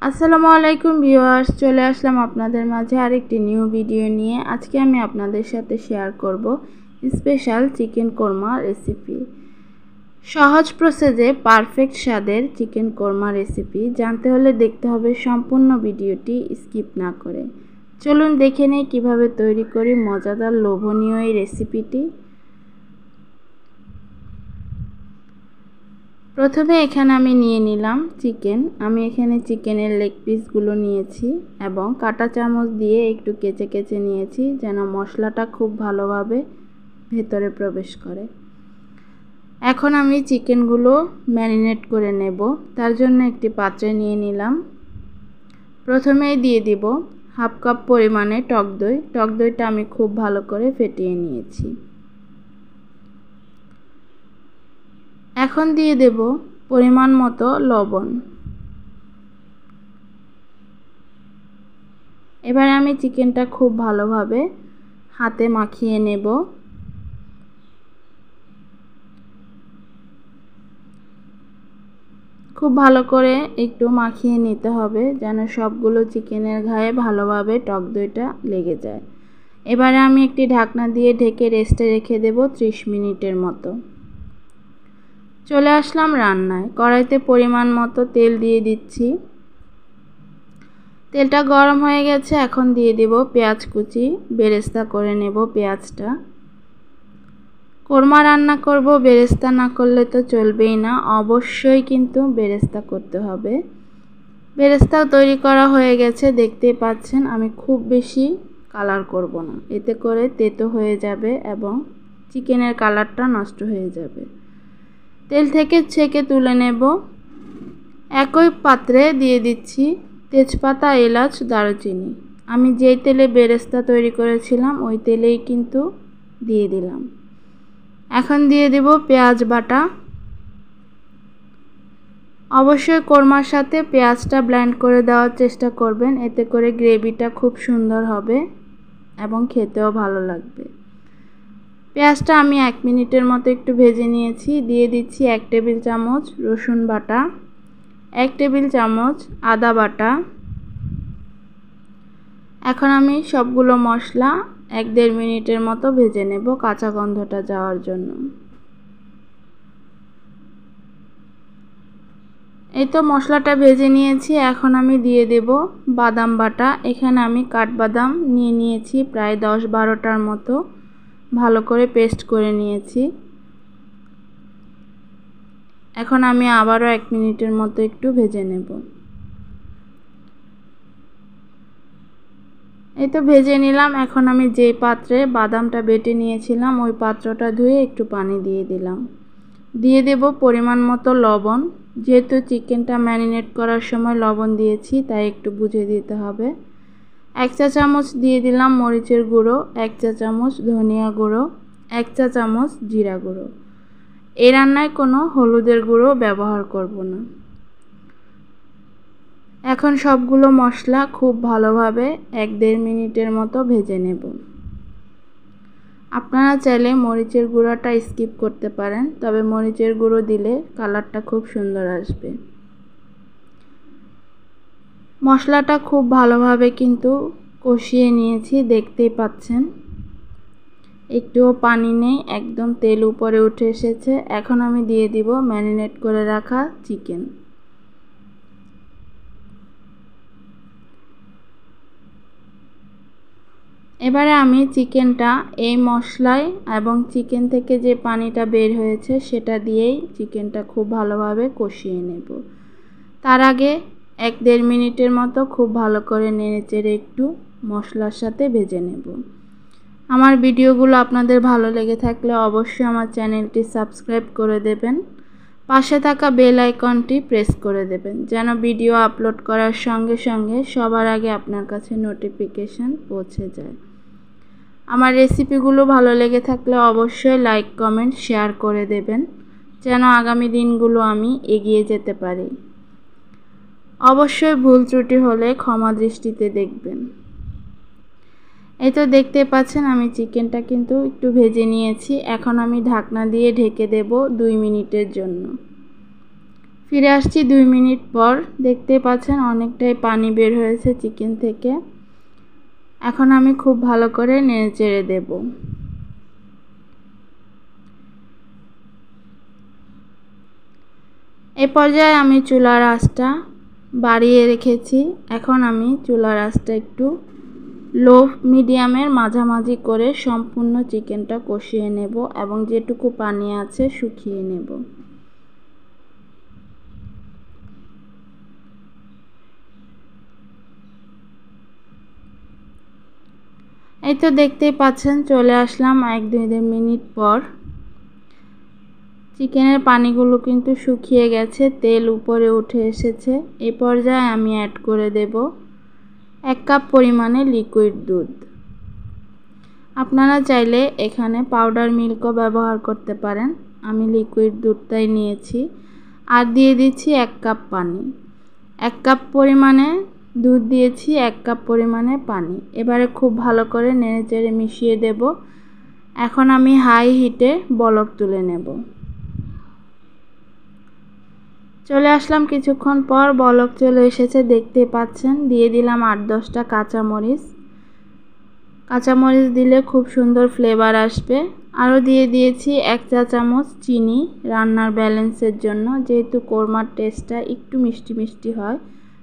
আসসালামু আলাইকুম ভিউয়ার্স, চলে আসলাম আপনাদের মাঝে আরেকটি নিউ ভিডিও নিয়ে। আজকে আমি আপনাদের সাথে শেয়ার করব স্পেশাল চিকেন কোরমা রেসিপি। সহজ প্রসেসে পারফেক্ট স্বাদের চিকেন কোরমা রেসিপি জানতে হলে দেখতে হবে সম্পূর্ণ ভিডিওটি স্কিপ না করে। চলুন দেখে নেই কীভাবে তৈরি করি মজাদার লোভনীয় এই রেসিপিটি। প্রথমে এখানে আমি নিয়ে নিলাম চিকেন। আমি এখানে চিকেনের লেগ পিসগুলো নিয়েছি এবং কাঁটা চামচ দিয়ে একটু কেচে কেচে নিয়েছি যেন মশলাটা খুব ভালোভাবে ভেতরে প্রবেশ করে। এখন আমি চিকেনগুলো ম্যারিনেট করে নেব। তার জন্য একটি পাত্রে নিয়ে নিলাম। প্রথমেই দিয়ে দিব হাফ কাপ পরিমাণে টক দই। টক দইটা আমি খুব ভালো করে ফেটিয়ে নিয়েছি। এখন দিয়ে দেব পরিমাণ মতো লবণ। এবার আমি চিকেনটা খুব ভালোভাবে হাতে মাখিয়ে নেব। খুব ভালো করে একটু মাখিয়ে নিতে হবে যেন সবগুলো চিকেনের গায়ে ভালোভাবে টক দইটা লেগে যায়। এবারে আমি একটি ঢাকনা দিয়ে ঢেকে রেস্টে রেখে দেব 30 মিনিটের মতো। চলে আসলাম রান্নায়। কড়াইতে পরিমাণ মতো তেল দিয়ে দিচ্ছি। তেলটা গরম হয়ে গেছে। এখন দিয়ে দেব পেঁয়াজ কুচি। বেরেস্তা করে নেব পেঁয়াজটা। কোরমা রান্না করব, বেরেস্তা না করলে তো চলবেই না, অবশ্যই কিন্তু বেরেস্তা করতে হবে। বেরেস্তাও তৈরি করা হয়ে গেছে, দেখতেই পাচ্ছেন। আমি খুব বেশি কালার করব না, এতে করে তেতো হয়ে যাবে এবং চিকেনের কালারটা নষ্ট হয়ে যাবে। তেল থেকে ছেঁকে তুলে নেব। একই পাত্রে দিয়ে দিচ্ছি তেজপাতা, এলাচ, দারুচিনি। আমি যেই তেলে বেরেস্তা তৈরি করেছিলাম ওই তেলেই কিন্তু দিয়ে দিলাম। এখন দিয়ে দেব পেঁয়াজ বাটা। অবশ্যই কোরমার সাথে পেঁয়াজটা ব্লেন্ড করে দেওয়ার চেষ্টা করবেন, এতে করে গ্রেভিটা খুব সুন্দর হবে এবং খেতেও ভালো লাগবে। পেঁয়াজটা আমি 1 মিনিটের মতো একটু ভেজে নিয়েছি। দিয়ে দিচ্ছি 1 টেবিল চামচ রসুন বাটা, 1 টেবিল চামচ আদা বাটা। এখন আমি সবগুলো মশলা 1-1.5 মিনিটের মতো ভেজে নেব কাঁচা গন্ধটা যাওয়ার জন্য। এই তো মশলাটা ভেজে নিয়েছি। এখন আমি দিয়ে দেব বাদাম বাটা। এখানে আমি কাঠবাদাম নিয়ে নিয়েছি প্রায় 10-12টার মতো, ভালো করে পেস্ট করে নিয়েছি। এখন আমি আবারও 1 মিনিটের মতো একটু ভেজে নেব। এই তো ভেজে নিলাম। এখন আমি যেই পাত্রে বাদামটা বেটে নিয়েছিলাম ওই পাত্রটা ধুয়ে একটু পানি দিয়ে দিলাম। দিয়ে দেব পরিমাণ মতো লবণ। যেহেতু চিকেনটা ম্যারিনেট করার সময় লবণ দিয়েছি তাই একটু বুঝে দিতে হবে। 1 চা চামচ দিয়ে দিলাম মরিচের গুঁড়ো, 1 চা চামচ ধনিয়া গুঁড়ো, 1 চা চামচ জিরা গুঁড়ো। এই রান্নায় কোনো হলুদের গুঁড়ো ব্যবহার করব না। এখন সবগুলো মশলা খুব ভালোভাবে 1-1.5 মিনিটের মতো ভেজে নেব। আপনারা চাইলে মরিচের গুঁড়োটা স্কিপ করতে পারেন, তবে মরিচের গুঁড়ো দিলে কালারটা খুব সুন্দর আসবে। মশলাটা খুব ভালোভাবে কিন্তু কষিয়ে নিয়েছি, দেখতেই পাচ্ছেন। একটুও পানি নেই, একদম তেল উপরে উঠে এসেছে। এখন আমি দিয়ে দিব ম্যারিনেট করে রাখা চিকেন। এবারে আমি চিকেনটা এই মশলায় এবং চিকেন থেকে যে পানিটা বের হয়েছে সেটা দিয়েই চিকেনটা খুব ভালোভাবে কষিয়ে নেব। তার আগে 1-1.5 মিনিটের মতো খুব ভালো করে নেড়েচেড়ে একটু মশলার সাথে ভেজে নেব। আমার ভিডিওগুলো আপনাদের ভালো লেগে থাকলে অবশ্যই আমার চ্যানেলটি সাবস্ক্রাইব করে দেবেন। পাশে থাকা বেল আইকনটি প্রেস করে দেবেন যেন ভিডিও আপলোড করার সঙ্গে সঙ্গে সবার আগে আপনার কাছে নোটিফিকেশন পৌঁছে যায়। আমার রেসিপিগুলো ভালো লেগে থাকলে অবশ্যই লাইক, কমেন্ট, শেয়ার করে দেবেন যেন আগামী দিনগুলো আমি এগিয়ে যেতে পারি। অবশ্যই ভুল ত্রুটি হলে ক্ষমা দৃষ্টিতে দেখবেন। এই তো দেখতে পাচ্ছেন আমি চিকেনটা কিন্তু একটু ভেজে নিয়েছি। এখন আমি ঢাকনা দিয়ে ঢেকে দেব 2 মিনিটের জন্য। ফিরে আসছি 2 মিনিট পর। দেখতে পাচ্ছেন অনেকটাই পানি বের হয়েছে চিকেন থেকে। এখন আমি খুব ভালো করে নেড়েচেড়ে দেব। এই পর্যায়ে আমি চুলার আঁচটা বাড়িয়ে রেখেছি। এখন আমি চুলার আঁচটা একটু লো মিডিয়ামের মাঝামাঝি করে সম্পূর্ণ চিকেনটা কষিয়ে নেব এবং যেটুকু পানি আছে শুকিয়ে নেব। এই তো দেখতেই পাচ্ছেন চলে আসলাম 1-2 মিনিট পর। চিকেনের পানিগুলো কিন্তু শুকিয়ে গেছে, তেল উপরে উঠে এসেছে। এই পর্যায়ে আমি অ্যাড করে দেব 1 কাপ পরিমাণে লিকুইড দুধ। আপনারা চাইলে এখানে পাউডার মিল্কও ব্যবহার করতে পারেন, আমি লিকুইড দুধটাই নিয়েছি। আর দিয়ে দিচ্ছি 1 কাপ পানি। 1 কাপ পরিমাণে দুধ দিয়েছি, 1 কাপ পরিমাণে পানি। এবারে খুব ভালো করে নেড়েচেড়ে মিশিয়ে দেব। এখন আমি হাই হিটে বলক তুলে নেব। চলে আসলাম কিছুক্ষণ পর, বলক চলে এসেছে দেখতে পাচ্ছেন। দিয়ে দিলাম 8-10টা কাঁচামরিচ। কাঁচামরিচ দিলে খুব সুন্দর ফ্লেভার আসবে। আরও দিয়ে দিয়েছি 1 চা চামচ চিনি রান্নার ব্যালেন্সের জন্য। যেহেতু কোরমার টেস্টটা একটু মিষ্টি মিষ্টি হয়,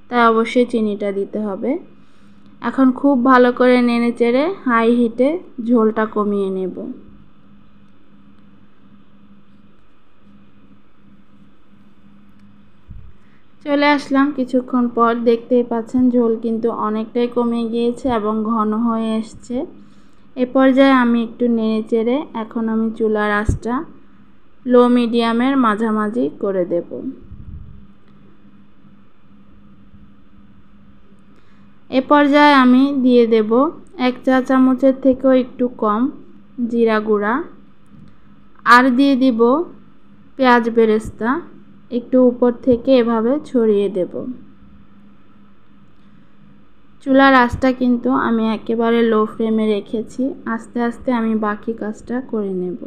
তাই অবশ্যই চিনিটা দিতে হবে। এখন খুব ভালো করে নেড়েচেড়ে হাই হিটে ঝোলটা কমিয়ে নেব। চলে আসলাম কিছুক্ষণ পর। দেখতেই পাচ্ছেন ঝোল কিন্তু অনেকটাই কমে গিয়েছে এবং ঘন হয়ে এসছে। এ পর্যায়ে আমি একটু নেড়েচেড়ে এখন আমি চুলার আঁচটা লো মিডিয়ামের মাঝামাঝি করে দেব। এ পর্যায়ে আমি দিয়ে দেব 1 চা চামচের থেকেও একটু কম জিরা গুঁড়া। আর দিয়ে দিব পেঁয়াজ বেরেস্তা, একটু উপর থেকে এভাবে ছড়িয়ে দেব। চুলার আঁচটা কিন্তু আমি একেবারে লো ফ্লেমে রেখেছি। আস্তে আস্তে আমি বাকি কাজটা করে নেব।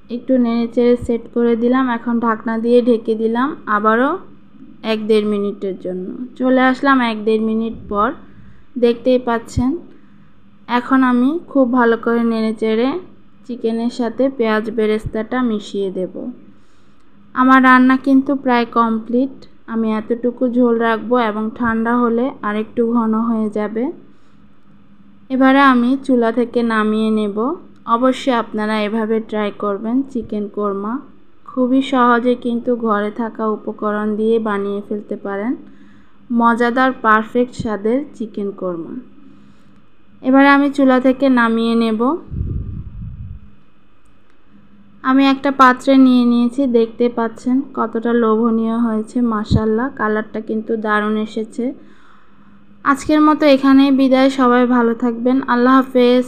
একটু নেড়েচেড়ে সেট করে দিলাম। এখন ঢাকনা দিয়ে ঢেকে দিলাম আবারও 1-1.5 মিনিটের জন্য। চলে আসলাম 1-1.5 মিনিট পর। দেখতেই পাচ্ছেন এখন আমি খুব ভালো করে নেড়েচেড়ে চিকেনের সাথে পেঁয়াজ বেরেস্তাটা মিশিয়ে দেব। আমার রান্না কিন্তু প্রায় কমপ্লিট। আমি এতটুকু ঝোল রাখবো এবং ঠান্ডা হলে আরেকটু ঘন হয়ে যাবে। এবারে আমি চুলা থেকে নামিয়ে নেব। অবশ্যই আপনারা এভাবে ট্রাই করবেন চিকেন কোরমা। খুবই সহজে কিন্তু ঘরে থাকা উপকরণ দিয়ে বানিয়ে ফেলতে পারেন মজাদার পারফেক্ট স্বাদের চিকেন কোরমা। এবারে আমি চুলা থেকে নামিয়ে নেব। আমি একটা পাত্রে নিয়ে নিয়েছি। দেখতে পাচ্ছেন কতটা লোভনীয় হয়েছে, মাশাআল্লাহ। কালারটা কিন্তু দারুণ এসেছে। আজকের মতো এখানেই বিদায়। সবাই ভালো থাকবেন। আল্লাহ হাফেজ।